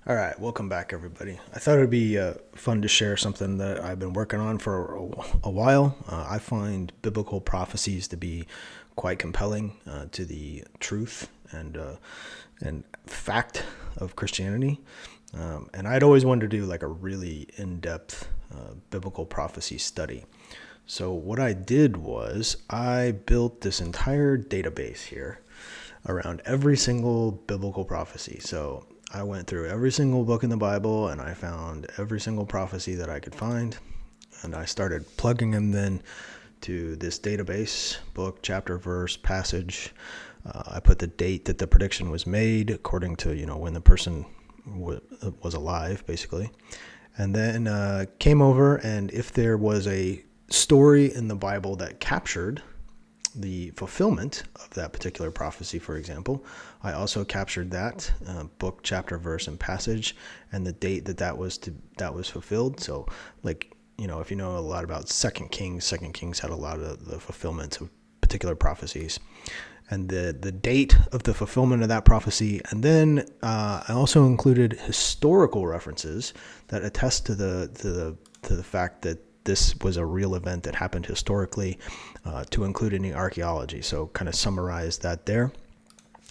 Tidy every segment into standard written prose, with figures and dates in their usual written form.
All right, welcome back, everybody. I thought it would be fun to share something that I've been working on for a while. I find biblical prophecies to be quite compelling to the truth and fact of Christianity. And I'd always wanted to do like a really in-depth biblical prophecy study. So what I did was I built this entire database here around every single biblical prophecy. So I went through every single book in the Bible and I found every single prophecy that I could find. And I started plugging them then to this database, book, chapter, verse, passage. I put the date that the prediction was made according to, when the person was alive, basically. And then came over, and if there was a story in the Bible that captured the fulfillment of that particular prophecy, for example, I also captured that book, chapter, verse, and passage, and the date that was fulfilled. So, like, if you know a lot about Second Kings had a lot of the fulfillments of particular prophecies, and the date of the fulfillment of that prophecy. And then I also included historical references that attest to the fact that this was a real event that happened historically, to include any archaeology. So kind of summarize that there.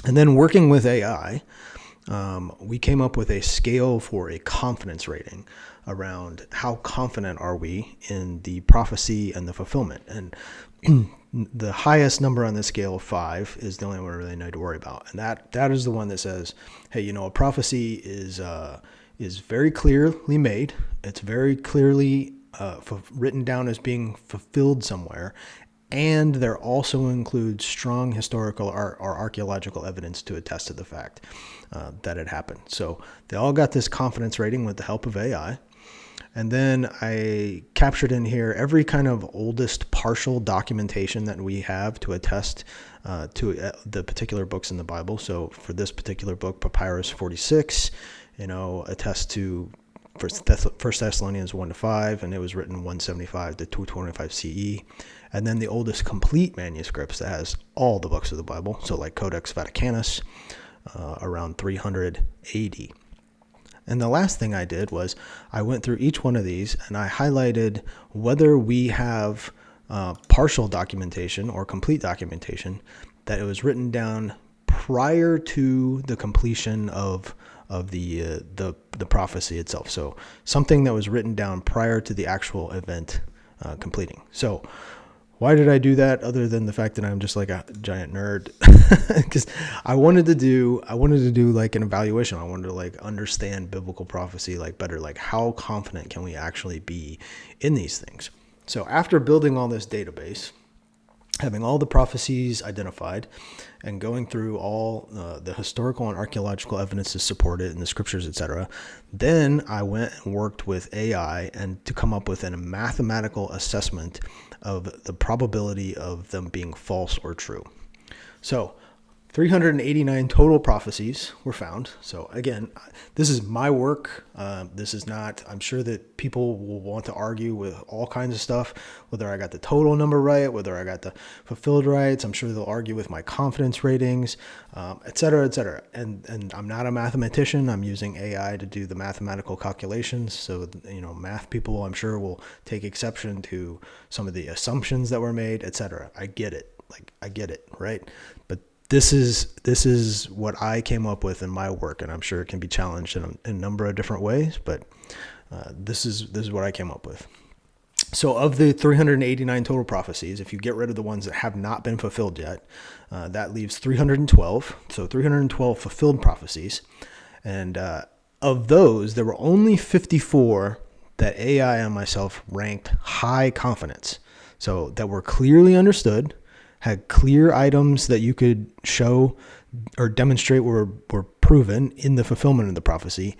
And then working with AI, we came up with a scale for a confidence rating around how confident are we in the prophecy and the fulfillment. And the highest number on the scale of 5 is the only one we really need to worry about. And that is the one that says, hey, a prophecy is very clearly made. It's very clearly written down as being fulfilled somewhere, and there also includes strong historical or archaeological evidence to attest to the fact that it happened. So they all got this confidence rating with the help of AI. And then I captured in here every kind of oldest partial documentation that we have to attest to the particular books in the Bible. So for this particular book, Papyrus 46, attests to First Thessalonians 1-5, and it was written 175 to 225 CE. And then the oldest complete manuscripts that has all the books of the Bible, so like Codex Vaticanus, around 300 AD. And the last thing I did was I went through each one of these and I highlighted whether we have partial documentation or complete documentation that it was written down prior to the completion of the prophecy itself. So something that was written down prior to the actual event completing. So why did I do that other than the fact that I'm just like a giant nerd? Because I wanted to do like an evaluation. I wanted to like understand biblical prophecy like better, like how confident can we actually be in these things? So after building all this database, having all the prophecies identified and going through all the historical and archaeological evidence to support it in the scriptures, etc., then I went and worked with AI and to come up with a mathematical assessment of the probability of them being false or true. So 389 total prophecies were found. So again, this is my work. This is not, I'm sure that people will want to argue with all kinds of stuff, whether I got the total number right, whether I got the fulfilled rights. I'm sure they'll argue with my confidence ratings, et cetera, et cetera. And I'm not a mathematician. I'm using AI to do the mathematical calculations. So, math people, I'm sure, will take exception to some of the assumptions that were made, et cetera. I get it. I get it, right? But this is what I came up with in my work, and I'm sure it can be challenged in a number of different ways, but this is what I came up with. So of the 389 total prophecies, if you get rid of the ones that have not been fulfilled yet, that leaves 312. So 312 fulfilled prophecies, and of those, there were only 54 that AI and myself ranked high confidence, so that were clearly understood, had clear items that you could show or demonstrate were proven in the fulfillment of the prophecy,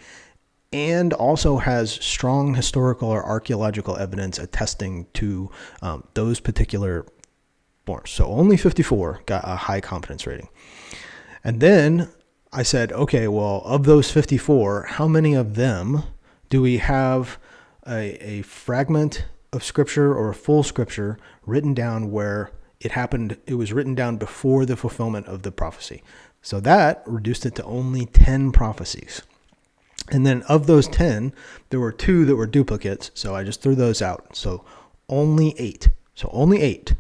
and also has strong historical or archaeological evidence attesting to those particular forms. So only 54 got a high confidence rating. And then I said, okay, well, of those 54, how many of them do we have a fragment of scripture or a full scripture written down where it was written down before the fulfillment of the prophecy? So that reduced it to only 10 prophecies. And then of those 10, there were 2 that were duplicates. So I just threw those out. So only 8. So only 8.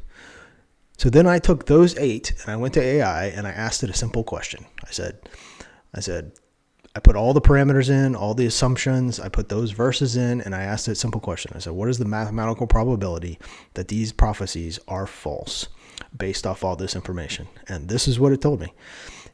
So then I took those 8 and I went to AI and I asked it a simple question. I said, I put all the parameters in, all the assumptions, I put those verses in, and I asked it a simple question. I said, what is the mathematical probability that these prophecies are false based off all this information? And this is what it told me.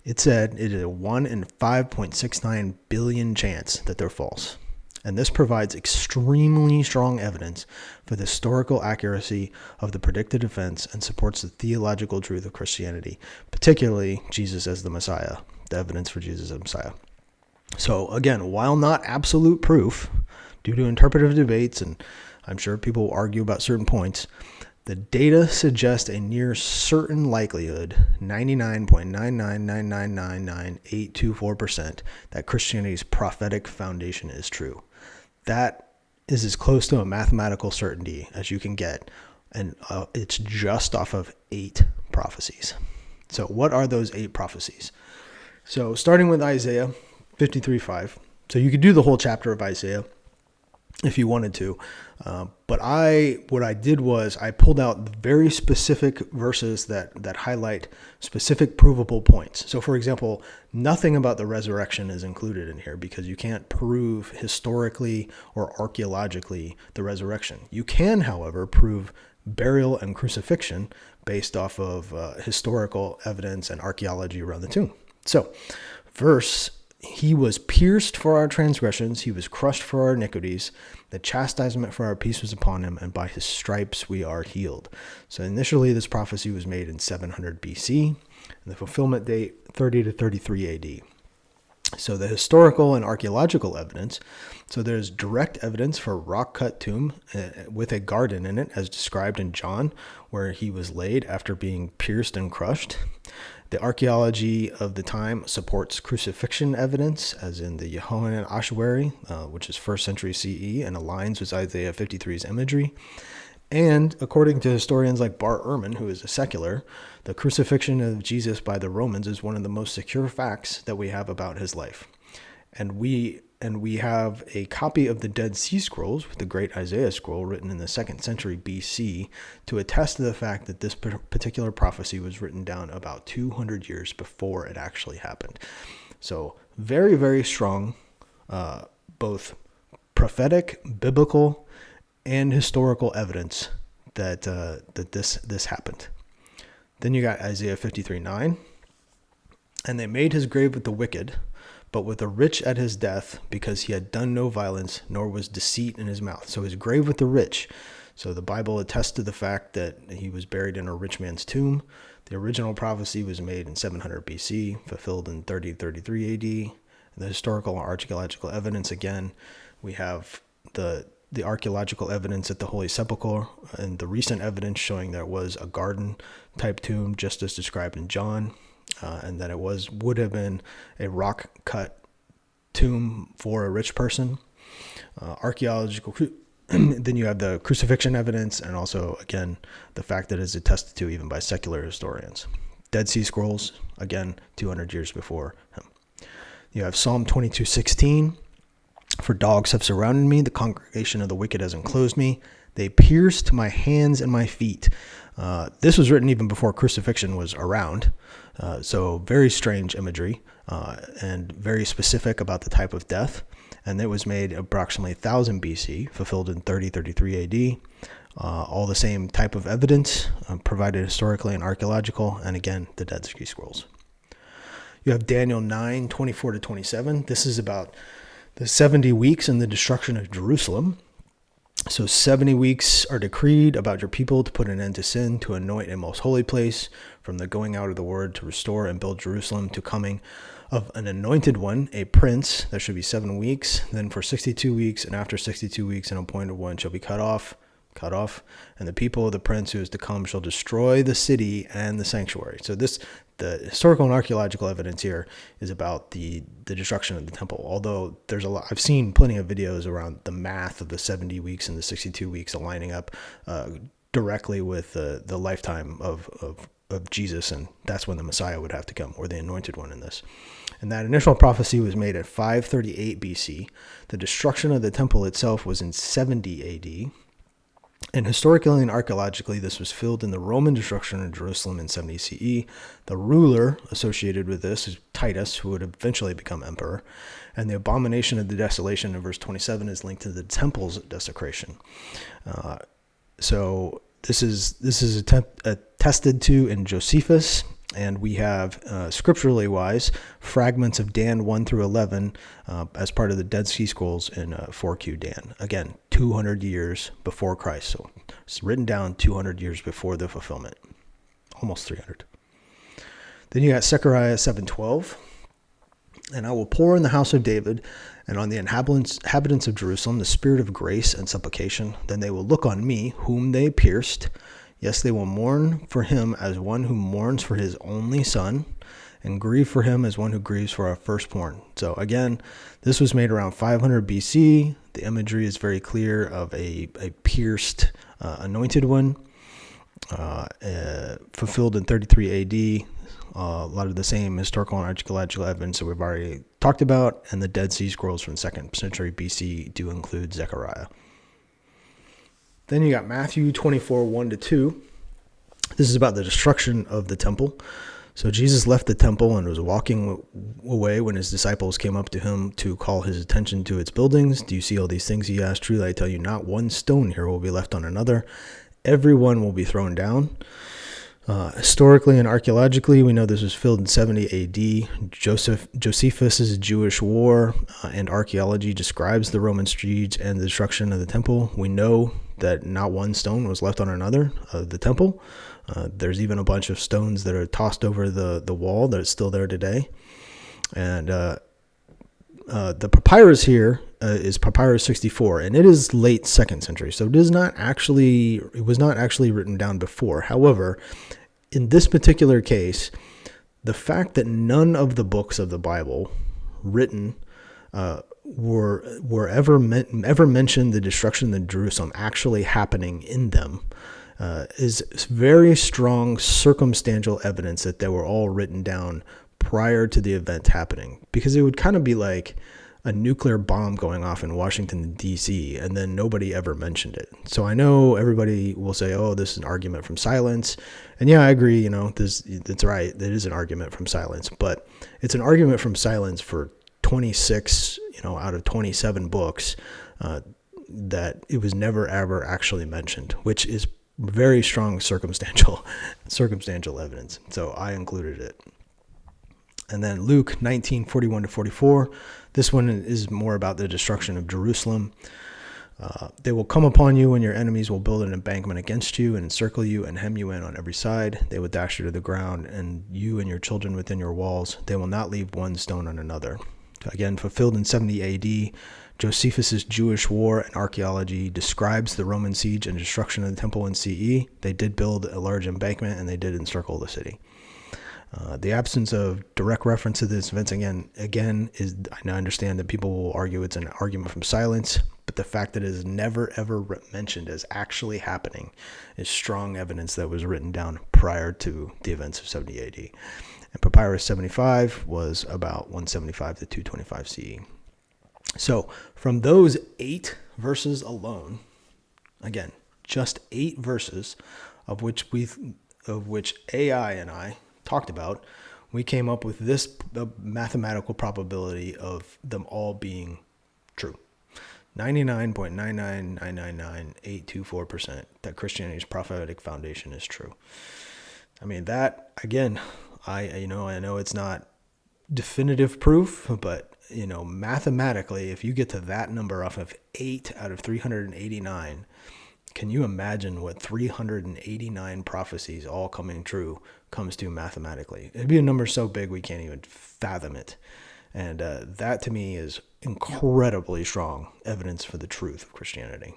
It said it is a 1 in 5.69 billion chance that they're false. And this provides extremely strong evidence for the historical accuracy of the predicted events and supports the theological truth of Christianity, particularly Jesus as the Messiah, the evidence for Jesus as the Messiah. So again, while not absolute proof, due to interpretive debates, and I'm sure people will argue about certain points, the data suggest a near certain likelihood, 99.999999824%, that Christianity's prophetic foundation is true. That is as close to a mathematical certainty as you can get, and it's just off of 8 prophecies. So what are those 8 prophecies? So starting with Isaiah 53:5. So you could do the whole chapter of Isaiah if you wanted to. But what I did was I pulled out very specific verses that highlight specific provable points. So for example, nothing about the resurrection is included in here because you can't prove historically or archaeologically the resurrection. You can, however, prove burial and crucifixion based off of historical evidence and archaeology around the tomb. So he was pierced for our transgressions. He was crushed for our iniquities. The chastisement for our peace was upon him, and by his stripes we are healed. So initially, this prophecy was made in 700 BC, and the fulfillment date 30 to 33 AD. So the historical and archaeological evidence. So there's direct evidence for a rock-cut tomb with a garden in it, as described in John, where he was laid after being pierced and crushed. The archaeology of the time supports crucifixion evidence, as in the Yehohanan ossuary, which is 1st century CE, and aligns with Isaiah 53's imagery. And according to historians like Bart Ehrman, who is a secular, the crucifixion of Jesus by the Romans is one of the most secure facts that we have about his life. And we have a copy of the Dead Sea Scrolls, the Great Isaiah Scroll, written in the 2nd century BC, to attest to the fact that this particular prophecy was written down about 200 years before it actually happened. So very, very strong, both prophetic, biblical, and historical evidence that this happened. Then you got Isaiah 53:9, and they made his grave with the wicked, but with the rich at his death, because he had done no violence, nor was deceit in his mouth. So his grave with the rich. So the Bible attests to the fact that he was buried in a rich man's tomb. The original prophecy was made in 700 BC, fulfilled in 30 to 33 AD. And the historical and archaeological evidence, again, we have the archaeological evidence at the Holy Sepulchre and the recent evidence showing there was a garden-type tomb, just as described in John. And that it would have been a rock-cut tomb for a rich person. Archaeological, then you have the crucifixion evidence, and also, again, the fact that it is attested to even by secular historians. Dead Sea Scrolls, again, 200 years before him. You have Psalm 22:16. For dogs have surrounded me, the congregation of the wicked has enclosed me. They pierced my hands and my feet. This was written even before crucifixion was around. So very strange imagery and very specific about the type of death. And it was made approximately 1000 BC, fulfilled in 30-33 AD. All the same type of evidence provided historically and archaeological, and again, the Dead Sea Scrolls. You have Daniel 9:24-27. This is about the 70 weeks and the destruction of Jerusalem. So 70 weeks are decreed about your people to put an end to sin, to anoint a most holy place, from the going out of the word, to restore and build Jerusalem, to coming of an anointed one, a prince. There should be 7 weeks. Then for 62 weeks, and after 62 weeks, an appointed one shall be cut off. And the people of the prince who is to come shall destroy the city and the sanctuary. So the historical and archaeological evidence here is about the destruction of the temple. Although there's a lot, I've seen plenty of videos around the math of the 70 weeks and the 62 weeks aligning up directly with the lifetime of of Jesus, and that's when the Messiah would have to come, or the anointed one in this. And that initial prophecy was made at 538 BC. The destruction of the temple itself was in 70 AD. And historically and archaeologically, this was filled in the Roman destruction of Jerusalem in 70 CE. The ruler associated with this is Titus, who would eventually become emperor. And the abomination of the desolation in verse 27 is linked to the temple's desecration. So this is attested to in Josephus. And we have, scripturally wise, fragments of Dan 1 through 11 as part of the Dead Sea Scrolls in 4Q Dan. Again, 200 years before Christ. So it's written down 200 years before the fulfillment. Almost 300. Then you got Zechariah 7:12. And I will pour in the house of David and on the inhabitants of Jerusalem the spirit of grace and supplication. Then they will look on me, whom they pierced. Yes, they will mourn for him as one who mourns for his only son, and grieve for him as one who grieves for a firstborn. So again, this was made around 500 BC. The imagery is very clear of a pierced anointed one, fulfilled in 33 AD. A lot of the same historical and archaeological evidence that we've already talked about, and the Dead Sea Scrolls from 2nd century BC do include Zechariah. Then you got Matthew 24, 1-2. This is about the destruction of the temple. So Jesus left the temple and was walking away when his disciples came up to him to call his attention to its buildings. Do you see all these things? He asked. Truly, I tell you, not one stone here will be left on another. Everyone will be thrown down. Historically and archaeologically, we know this was filled in 70 AD. Josephus' Jewish war and archaeology describes the Roman siege and the destruction of the temple. We know that not one stone was left on another of the temple. There's even a bunch of stones that are tossed over the wall that is still there today. And the papyrus here is Papyrus 64, and it is late 2nd century, so it was not actually written down before. However, in this particular case, the fact that none of the books of the Bible written were ever mentioned the destruction of Jerusalem actually happening in them is very strong circumstantial evidence that they were all written down prior to the event happening, because it would kind of be like a nuclear bomb going off in Washington, D.C., and then nobody ever mentioned it. So I know everybody will say, oh, this is an argument from silence. And yeah, I agree, that's right. It is an argument from silence, but it's an argument from silence for 26, out of 27 books that it was never, ever actually mentioned, which is very strong circumstantial evidence. So I included it. And then Luke 19:41-44. This one is more about the destruction of Jerusalem. They will come upon you, and your enemies will build an embankment against you and encircle you and hem you in on every side. They will dash you to the ground, and you and your children within your walls. They will not leave one stone on another. Again, fulfilled in 70 AD. Josephus' Jewish war and archaeology describes the Roman siege and destruction of the temple in CE. They did build a large embankment, and they did encircle the city. The absence of direct reference to this event again is, I understand that people will argue it's an argument from silence, but the fact that it is never ever mentioned as actually happening is strong evidence that was written down prior to the events of 70 AD. And Papyrus 75 was about 175 to 225 CE. So from those 8 verses alone, again, just 8 verses of which AI and I talked about, we came up with this mathematical probability of them all being true. 99.9999984% that Christianity's prophetic foundation is true. I mean, that, again, I know it's not definitive proof, but mathematically, if you get to that number off of 8 out of 389, can you imagine what 389 prophecies all coming true comes to mathematically? It'd be a number so big we can't even fathom it. And that to me is incredibly strong evidence for the truth of Christianity.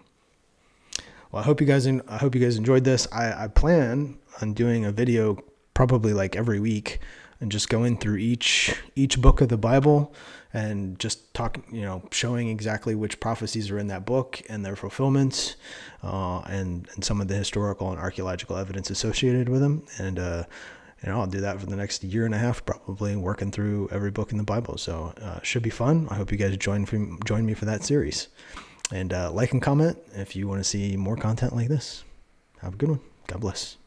Well, I hope you guys enjoyed this. I plan on doing a video probably like every week and just going through each book of the Bible and just talking, showing exactly which prophecies are in that book and their fulfillments, and some of the historical and archaeological evidence associated with them. And I'll do that for the next year and a half, probably, working through every book in the Bible. So should be fun. I hope you guys join me for that series. And like and comment if you want to see more content like this. Have a good one. God bless.